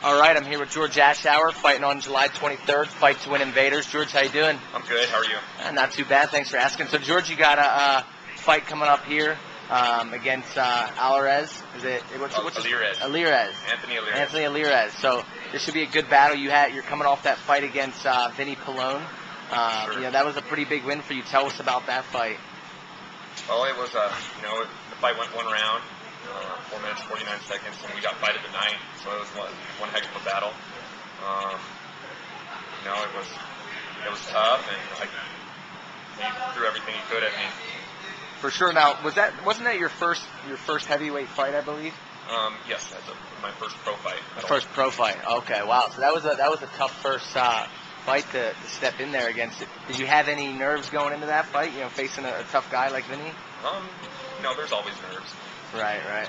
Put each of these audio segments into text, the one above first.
All right, I'm here with George Ashauer, fighting on July 23rd, fight to win Invaders. George, how you doing? I'm good. How are you? Not too bad. Thanks for asking. So, George, you got a fight coming up here against Alvarez. Is it? Alirez. Alirez. Anthony Alirez. So this should be a good battle. You're coming off that fight against Vinny Pallone. Sure. You know, that was a pretty big win for you. Tell us about that fight. Well, it was the fight went one round, 4 minutes 49 seconds, and we got fight of the night. So it was one heck of a battle. It was tough, and he threw everything he could at me. For sure. Now, wasn't that your first heavyweight fight, I believe? Yes, that's my first pro fight. First pro fight. Okay, wow. So that was a tough first fight to step in there against it. Did you have any nerves going into that fight? You know, facing a tough guy like Vinny? No, there's always nerves. Right.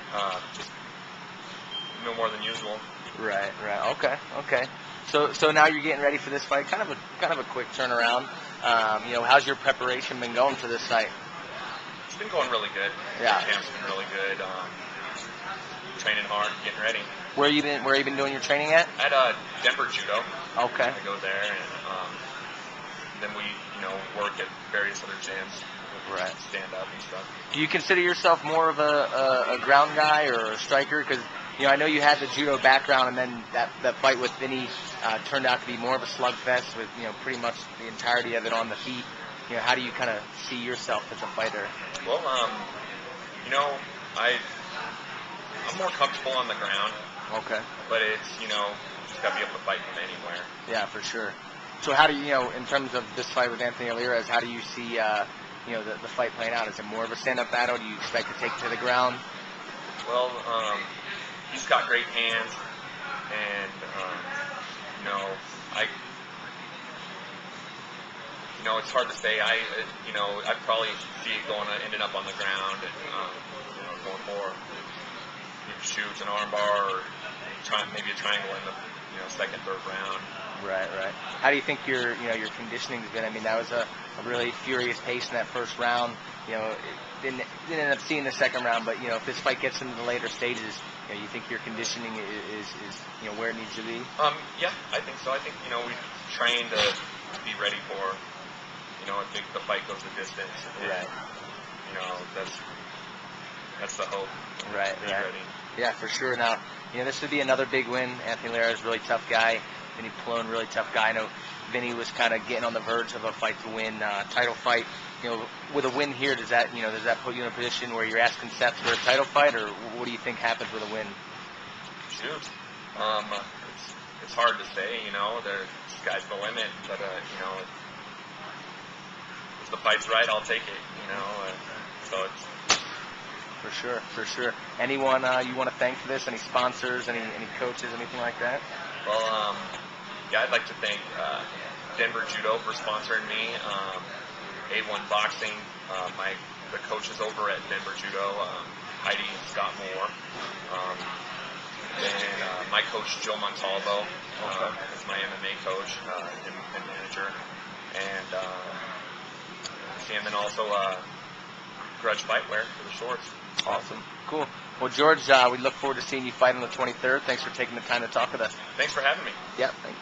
Just no more than usual. Right. Okay. So now you're getting ready for this fight. Kind of a quick turnaround. You know, how's your preparation been going for this fight? It's been going really good. Yeah. The camp's been really good. Training hard, getting ready. Where you been doing your training at? At Denver Judo. Okay. I go there, and then we work at various other gyms. Right. Stand up and stuff. Do you consider yourself more of a ground guy or a striker? Because I know you had the judo background, and then that fight with Vinny turned out to be more of a slugfest with pretty much the entirety of it on the feet. How do you kind of see yourself as a fighter? Well, I'm more comfortable on the ground. Okay. But it's just got to be able to fight from anywhere. Yeah, for sure. So how do in terms of this fight with Anthony Alirez, how do you see the fight playing out? Is it more of a stand-up battle? Do you expect to take it to the ground? Well, he's got great hands, and it's hard to say. I'd probably see it ending up on the ground and going for shoots, an armbar, or maybe a triangle in the second, third round. Right. How do you think your conditioning's been? I mean, that was a really furious pace in that first round. Didn't end up seeing the second round, but if this fight gets into the later stages, you think your conditioning is where it needs to be? Yeah, I think so. I think we train to be ready for if the fight goes the distance. And, right. That's the hope. Right. Ready. Yeah, for sure. Now, this would be another big win. Anthony Alirez, really tough guy. Vinny Pallone, really tough guy. I know Vinny was kind of getting on the verge of a fight to win, title fight. With a win here, does that put you in a position where you're asking Seth for a title fight, or what do you think happens with a win? Shoot, it's hard to say. The sky's the limit, but if the fight's right, I'll take it. So it's. For sure. Anyone you want to thank for this? Any sponsors? Any coaches? Anything like that? Well, yeah, I'd like to thank Denver Judo for sponsoring me. A1 Boxing, the coaches over at Denver Judo, Heidi and Scott Moore. Then my coach Joe Montalvo is my MMA coach and manager, and then also Grudge Fightwear for the shorts. Awesome. Cool. Well, George, we look forward to seeing you fight on the 23rd. Thanks for taking the time to talk with us. Thanks for having me. Yep. Thanks.